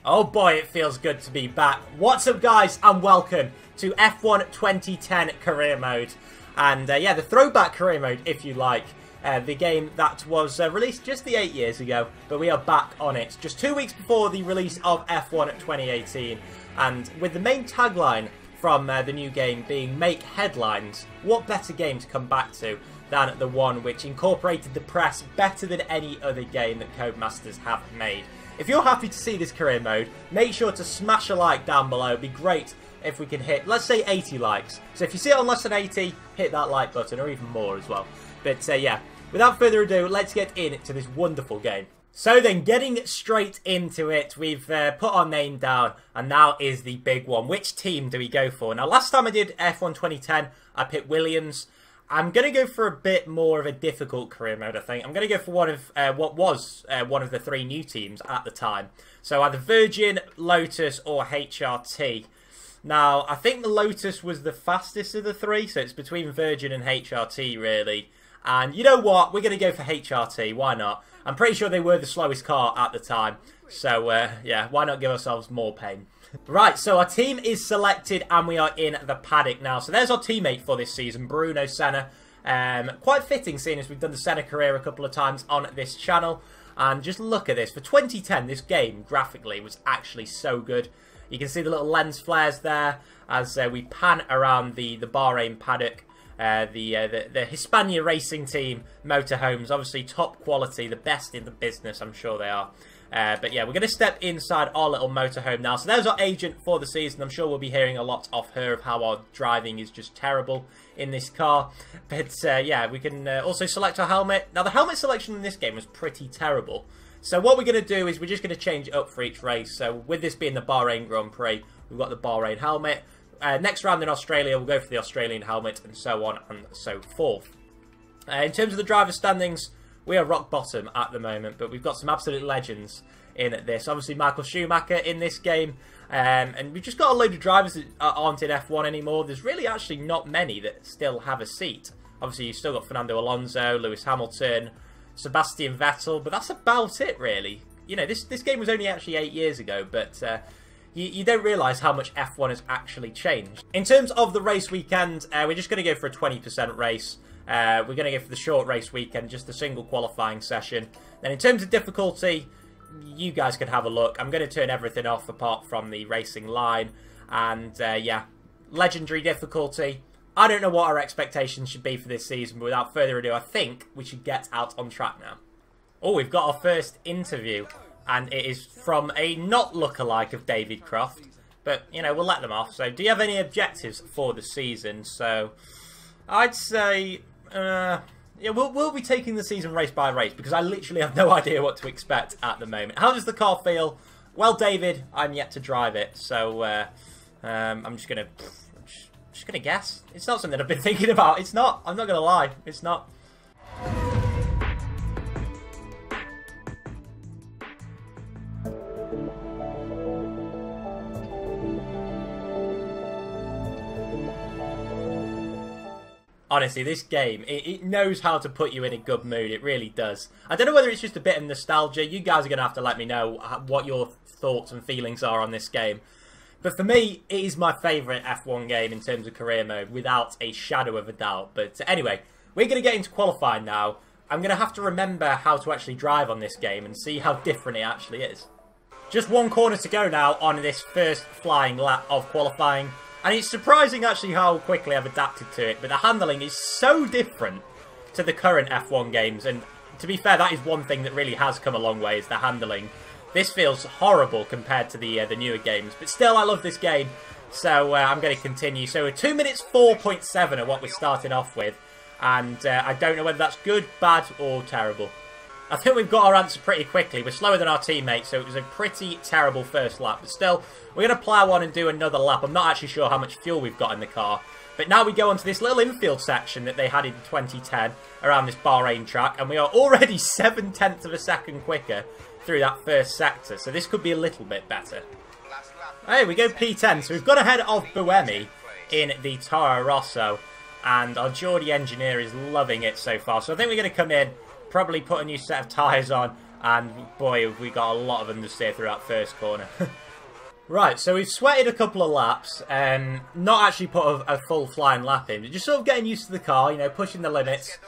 Oh boy, it feels good to be back. What's up, guys, and welcome to F1 2010 Career Mode. And yeah, the throwback career mode, if you like. The game that was released just 8 years ago, but we are back on it. Just 2 weeks before the release of F1 2018. And with the main tagline from the new game being "Make Headlines," what better game to come back to than the one which incorporated the press better than any other game that Codemasters have made. If you're happy to see this career mode, make sure to smash a like down below. It'd be great if we can hit, let's say, 80 likes. So if you see it on less than 80, hit that like button, or even more as well. But yeah, without further ado, let's get into this wonderful game. So then, getting straight into it, we've put our name down, and now is the big one. Which team do we go for? Now, last time I did F1 2010, I picked Williams. I'm going to go for a bit more of a difficult career mode, I think. I'm going to go for one of what was one of the 3 new teams at the time. So either Virgin, Lotus, or HRT. Now, I think the Lotus was the fastest of the 3, so it's between Virgin and HRT, really. And you know what? We're going to go for HRT. Why not? I'm pretty sure they were the slowest car at the time. So, yeah, why not give ourselves more pain? Right, so our team is selected and we are in the paddock now. So there's our teammate for this season, Bruno Senna. Quite fitting, seeing as we've done the Senna career a couple of times on this channel. And just look at this. For 2010, this game, graphically, was actually so good. You can see the little lens flares there as we pan around the Bahrain paddock. The Hispania racing team motorhomes, obviously top quality, the best in the business, I'm sure they are. But yeah, we're going to step inside our little motorhome now. So there's our agent for the season. I'm sure we'll be hearing a lot off her of how our driving is just terrible in this car. But yeah, we can also select our helmet. Now the helmet selection in this game was pretty terrible. So what we're going to do is we're just going to change it up for each race. So with this being the Bahrain Grand Prix, we've got the Bahrain helmet. Next round in Australia, we'll go for the Australian helmet, and so on and so forth. In terms of the driver standings, we are rock bottom at the moment, but we've got some absolute legends in this. Obviously, Michael Schumacher in this game, and we've just got a load of drivers that aren't in F1 anymore. There's really actually not many that still have a seat. Obviously, you've still got Fernando Alonso, Lewis Hamilton, Sebastian Vettel, but that's about it, really. You know, this game was only actually 8 years ago, but you don't realise how much F1 has actually changed. In terms of the race weekend, we're just going to go for a 20% race. We're going to go for the short race weekend, just a single qualifying session. Then in terms of difficulty, you guys can have a look. I'm going to turn everything off apart from the racing line. And yeah, legendary difficulty. I don't know what our expectations should be for this season, but without further ado, I think we should get out on track now. Oh, we've got our first interview. And it is from a not lookalike of David Croft. But, you know, we'll let them off. So, do you have any objectives for the season? So, I'd say, yeah, we'll be taking the season race by race. Because I literally have no idea what to expect at the moment. How does the car feel? Well, David, I'm yet to drive it. So, I'm just going to guess. It's not something I've been thinking about. It's not. I'm not going to lie. It's not. Honestly, this game, it knows how to put you in a good mood. It really does. I don't know whether it's just a bit of nostalgia. You guys are going to have to let me know what your thoughts and feelings are on this game. But for me, it is my favourite F1 game in terms of career mode, without a shadow of a doubt. But anyway, we're going to get into qualifying now. I'm going to have to remember how to actually drive on this game and see how different it actually is. Just one corner to go now on this first flying lap of qualifying. And it's surprising actually how quickly I've adapted to it, but the handling is so different to the current F1 games. And to be fair, that is one thing that really has come a long way, is the handling. This feels horrible compared to the newer games, but still I love this game, so I'm going to continue. So 2 minutes 4.7 are what we're starting off with, and I don't know whether that's good, bad, or terrible. I think we've got our answer pretty quickly. We're slower than our teammates, so it was a pretty terrible first lap. But still, we're going to plough on and do another lap. I'm not actually sure how much fuel we've got in the car. But now we go onto this little infield section that they had in 2010 around this Bahrain track. And we are already 7/10 of a second quicker through that first sector. So this could be a little bit better. Hey, we go P10. So we've got ahead of Buemi in the Toro Rosso. And our Geordie engineer is loving it so far. So I think we're going to come in, probably put a new set of tyres on, And boy, have we got a lot of understeer through that first corner. Right, so we've sweated a couple of laps, not actually put a full flying lap in, but just sort of getting used to the car, you know, pushing the limits,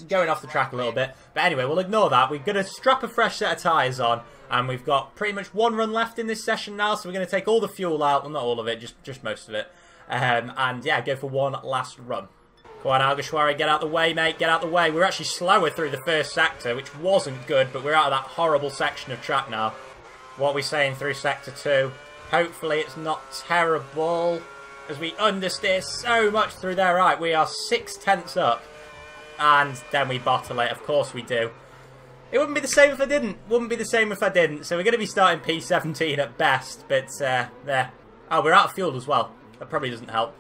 going off the track a little bit. But anyway, we'll ignore that. We're going to strap a fresh set of tyres on, and we've got pretty much one run left in this session now, so we're going to take all the fuel out, well, not all of it, just most of it, and yeah, go for one last run. Go on, Alguersuari, get out the way, mate, get out the way. We're actually slower through the first sector, which wasn't good, but we're out of that horrible section of track now. What are we saying through sector 2? Hopefully it's not terrible, as we understeer so much through there. Right, we are 6/10 up, and then we bottle it. Of course we do. It wouldn't be the same if I didn't. Wouldn't be the same if I didn't. So we're going to be starting P17 at best, but there. Oh, we're out of fuel as well. That probably doesn't help.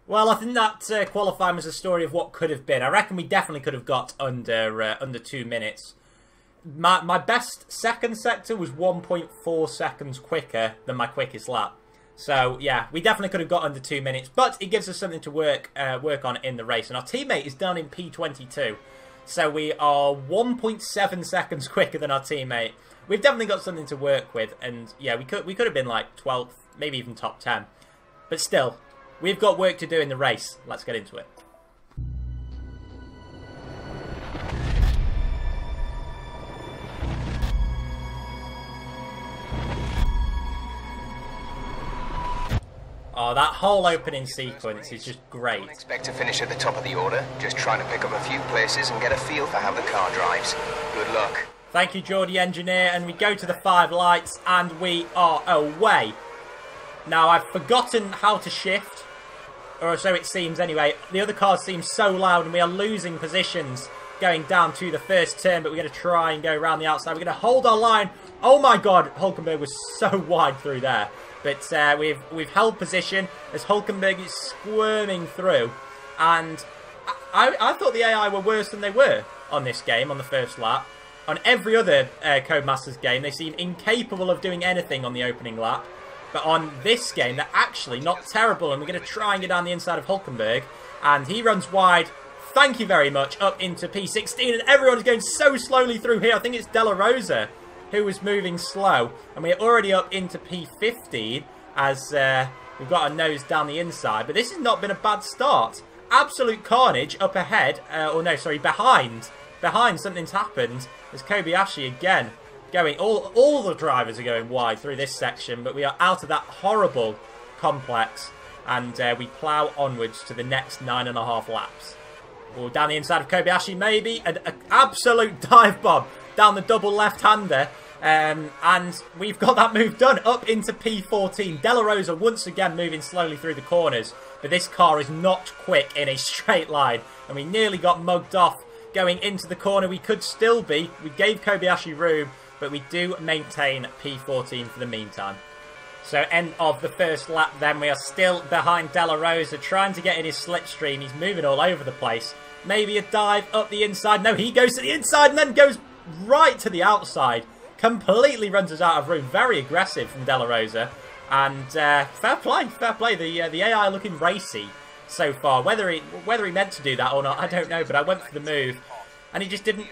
Well, I think that qualifying was a story of what could have been. I reckon we definitely could have got under 2 minutes. My best second sector was 1.4 seconds quicker than my quickest lap. So, yeah, we definitely could have got under 2 minutes. But it gives us something to work on in the race. And our teammate is down in P22. So we are 1.7 seconds quicker than our teammate. We've definitely got something to work with. And, yeah, we could have been like 12th, maybe even top 10. But still, we've got work to do in the race. Let's get into it. Oh, that whole opening sequence is just great. Don't expect to finish at the top of the order. Just trying to pick up a few places and get a feel for how the car drives. Good luck. Thank you, Geordie Engineer. And we go to the 5 lights and we are away. Now, I've forgotten how to shift, or so it seems anyway. The other cars seem so loud and we are losing positions going down to the first turn, but we're going to try and go around the outside. We're going to hold our line. Oh my god, Hulkenberg was so wide through there. But we've held position as Hulkenberg is squirming through. And I thought the AI were worse than they were on this game, on the first lap. On every other Codemasters game, they seem incapable of doing anything on the opening lap. But on this game, they're actually not terrible. And we're going to try and get down the inside of Hulkenberg. And he runs wide. Thank you very much. Up into P16. And everyone is going so slowly through here. I think it's De La Rosa who was moving slow. And we're already up into P15 as we've got our nose down the inside. But this has not been a bad start. Absolute carnage up ahead. Or no, sorry, behind. Behind, something's happened. There's Kobayashi again. Going, all the drivers are going wide through this section. But we are out of that horrible complex. And we plough onwards to the next 9.5 laps. Or down the inside of Kobayashi, maybe. An absolute dive bomb down the double left-hander. And we've got that move done up into P14. De La Rosa once again moving slowly through the corners. But this car is not quick in a straight line. And we nearly got mugged off going into the corner. We could still be. We gave Kobayashi room. But we do maintain P14 for the meantime. So end of the first lap then. We are still behind De La Rosa, trying to get in his slipstream. He's moving all over the place. Maybe a dive up the inside. No, he goes to the inside and then goes right to the outside. Completely runs us out of room. Very aggressive from De La Rosa. And fair play, fair play. The AI looking racy so far. Whether he meant to do that or not, I don't know. But I went for the move and he just didn't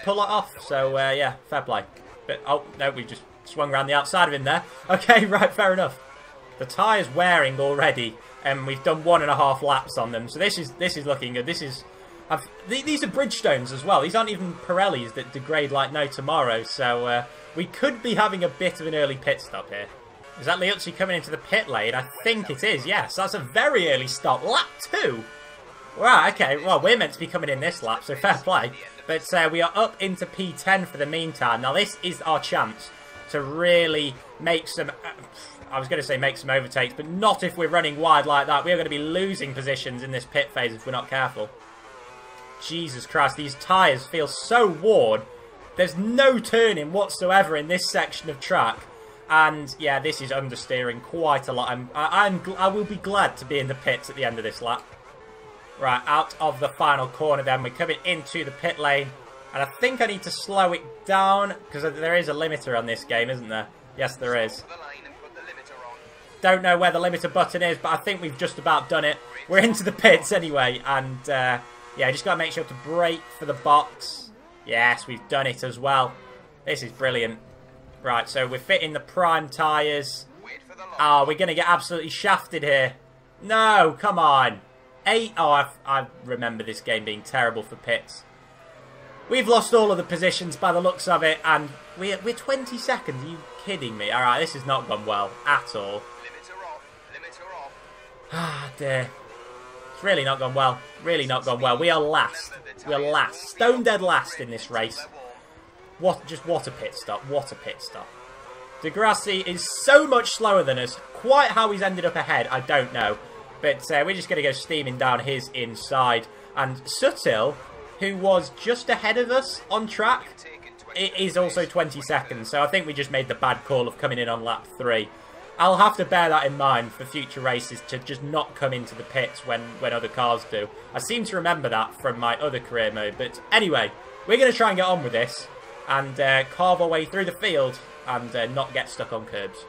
pull it off. So yeah, fair play. But oh no, we just swung around the outside of him there. Okay, right, fair enough. The tyre's wearing already, and we've done 1.5 laps on them. So this is looking good. These are Bridgestones as well. These aren't even Pirellis that degrade like no tomorrow. So we could be having a bit of an early pit stop here. Is that Liuzzi coming into the pit lane? I think it is. Yes, that's a very early stop. Lap 2. Right, okay. Well, we're meant to be coming in this lap, so fair play. But we are up into P10 for the meantime. Now this is our chance to really make some, I was going to say make some overtakes, but not if we're running wide like that. We are going to be losing positions in this pit phase if we're not careful. Jesus Christ, these tyres feel so worn. There's no turning whatsoever in this section of track. And yeah, this is understeering quite a lot. I will be glad to be in the pits at the end of this lap. Right, out of the final corner then. We're coming into the pit lane. And I think I need to slow it down, because there is a limiter on this game, isn't there? Yes, there is. Don't know where the limiter button is, but I think we've just about done it. We're into the pits anyway, and yeah, just got to make sure to brake for the box. Yes, we've done it as well. This is brilliant. Right, so we're fitting the prime tyres. Oh, we're going to get absolutely shafted here. No, come on. I remember this game being terrible for pits. We've lost all of the positions by the looks of it, and we're 20 seconds. Are you kidding me? All right, this has not gone well at all. Ah, dear. It's really not gone well. Really not gone well. We are last. We are last. Stone dead last in this race. What a pit stop. What a pit stop. Degrassi is so much slower than us. Quite how he's ended up ahead, I don't know. But we're just going to go steaming down his inside. And Sutil, who was just ahead of us on track, it is also 20 seconds. So I think we just made the bad call of coming in on lap 3. I'll have to bear that in mind for future races to just not come into the pits when other cars do. I seem to remember that from my other career mode. But anyway, we're going to try and get on with this and carve our way through the field and not get stuck on curbs.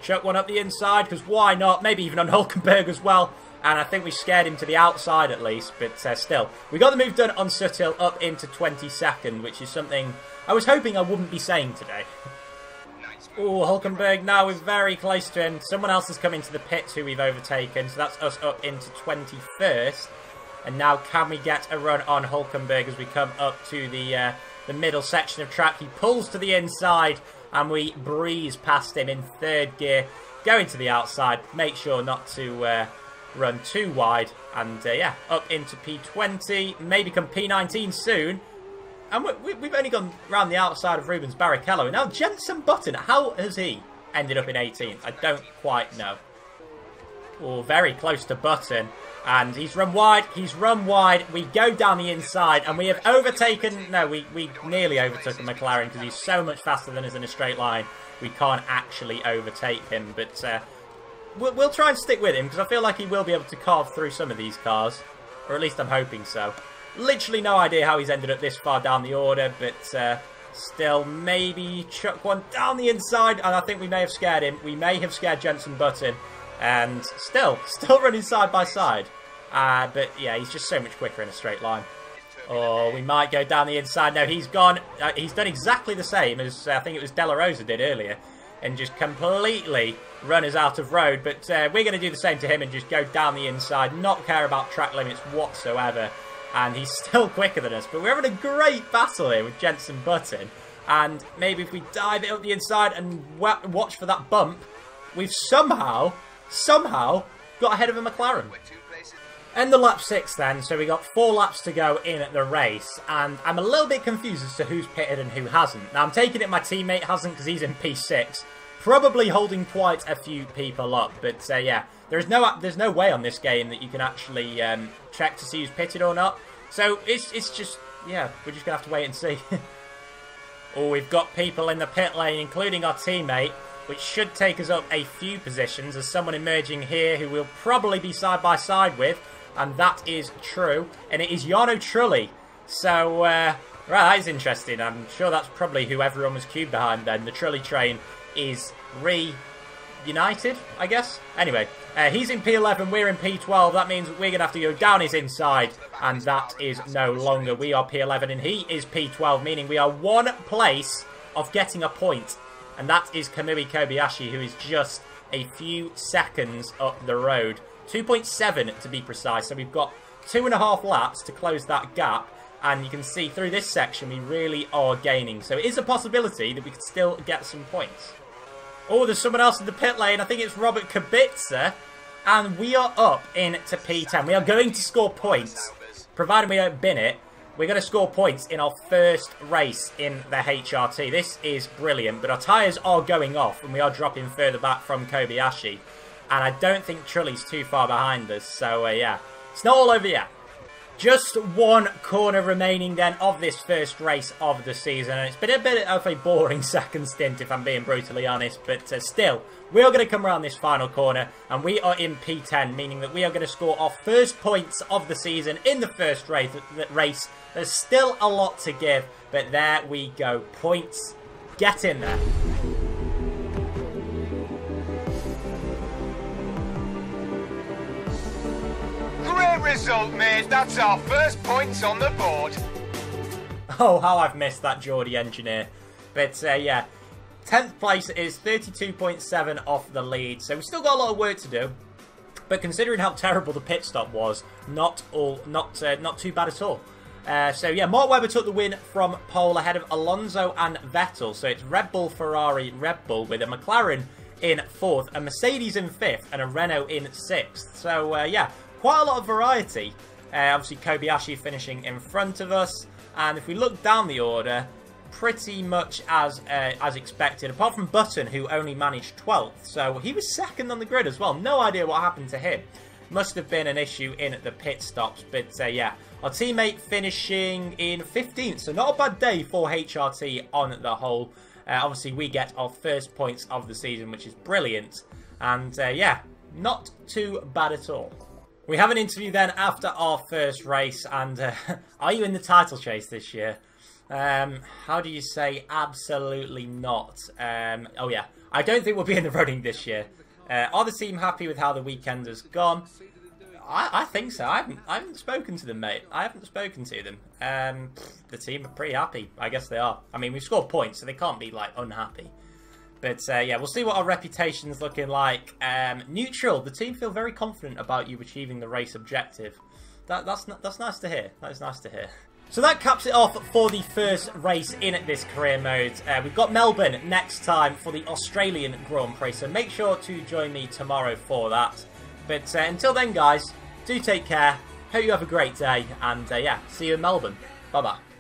Chuck one up the inside, because why not? Maybe even on Hulkenberg as well. And I think we scared him to the outside at least, but still. We got the move done on Sutil up into 22nd, which is something I was hoping I wouldn't be saying today. Oh, Hulkenberg, now we're very close to him. Someone else has come into the pits who we've overtaken, so that's us up into 21st. And now can we get a run on Hulkenberg as we come up to the middle section of track? He pulls to the inside, and we breeze past him in 3rd gear. Going to the outside, make sure not to run too wide. And yeah, up into P20, maybe come P19 soon. And we've only gone round the outside of Rubens Barrichello. Now, Jenson Button, how has he ended up in 18th? I don't quite know. Oh, very close to Button. And he's run wide. He's run wide. We go down the inside. And we have overtaken... No, we nearly overtook a McLaren because he's so much faster than us in a straight line. We can't actually overtake him. But we'll try and stick with him because I feel like he will be able to carve through some of these cars. Or at least I'm hoping so. Literally no idea how he's ended up this far down the order, but still maybe chuck one down the inside, and I think we may have scared him. We may have scared Jenson Button, and still running side by side. But yeah, he's just so much quicker in a straight line. Oh, we might go down the inside. No, he's gone. He's done exactly the same as I think it was De La Rosa did earlier, and just completely run us out of road. But we're going to do the same to him and just go down the inside, not care about track limits whatsoever. And he's still quicker than us. But we're having a great battle here with Jenson Button. And maybe if we dive it up the inside and watch for that bump, we've somehow got ahead of a McLaren. End of lap 6 then. So we got 4 laps to go in the race. And I'm a little bit confused as to who's pitted and who hasn't. Now, I'm taking it my teammate hasn't because he's in P6. Probably holding quite a few people up. But yeah, there's no way on this game that you can actually check to see who's pitted or not. So it's just, yeah, we're just going to have to wait and see. Oh, we've got people in the pit lane, including our teammate, which should take us up a few positions. There's someone emerging here who we'll probably be side by side with, and that is true. And it is Jarno Trulli. So, right, that is interesting. I'm sure that's probably who everyone was queued behind then. The Trulli train is reunited, I guess. Anyway, he's in P11, we're in P12. That means we're going to have to go down his inside, and that is no longer. We are P11 and he is P12, meaning we are 1 place of getting a point. And that is Kamui Kobayashi, who is just a few seconds up the road. 2.7 to be precise. So we've got 2.5 laps to close that gap. And you can see through this section, we really are gaining. So it is a possibility that we could still get some points. Oh, there's someone else in the pit lane. I think it's Robert Kubica. And we are up into P10. We are going to score points. Provided we don't bin it, we're going to score points in our first race in the HRT. This is brilliant. But our tyres are going off. And we are dropping further back from Kobayashi. And I don't think Trulli's too far behind us. So, yeah. It's not all over yet. Just 1 corner remaining then of this first race of the season. And it's been a bit of a boring second stint if I'm being brutally honest. But still, we are going to come around this final corner. And we are in P10, meaning that we are going to score our first points of the season in the first race. There's still a lot to give. But there we go. Points. Get in there. Great result, mate. That's our first points on the board. Oh, how I've missed that Geordie engineer. But yeah, 10th place is 32.7 off the lead. So we've still got a lot of work to do. But considering how terrible the pit stop was, not too bad at all. So yeah, Mark Webber took the win from pole ahead of Alonso and Vettel. So it's Red Bull, Ferrari, Red Bull with a McLaren in 4th, a Mercedes in 5th, and a Renault in 6th. So yeah, quite a lot of variety. Obviously Kobayashi finishing in front of us. And if we look down the order, pretty much as expected, apart from Button, who only managed 12th. So he was second on the grid as well. No idea what happened to him. Must have been an issue in the pit stops. But yeah, our teammate finishing in 15th. So not a bad day for HRT on the whole. Obviously, we get our first points of the season, which is brilliant. And yeah, not too bad at all. We have an interview then after our first race. And are you in the title chase this year? How do you say absolutely not? Oh yeah, I don't think we'll be in the running this year. Are the team happy with how the weekend has gone? I think so. I haven't spoken to them, mate. I haven't spoken to them. The team are pretty happy. I guess they are. I mean, we've scored points, so they can't be, like, unhappy. But, yeah, we'll see what our reputation's looking like. Neutral. The team feel very confident about you achieving the race objective. That's nice to hear. That is nice to hear. So that caps it off for the first race in this career mode. We've got Melbourne next time for the Australian Grand Prix, so make sure to join me tomorrow for that. But until then, guys, do take care. Hope you have a great day, and yeah, see you in Melbourne. Bye-bye.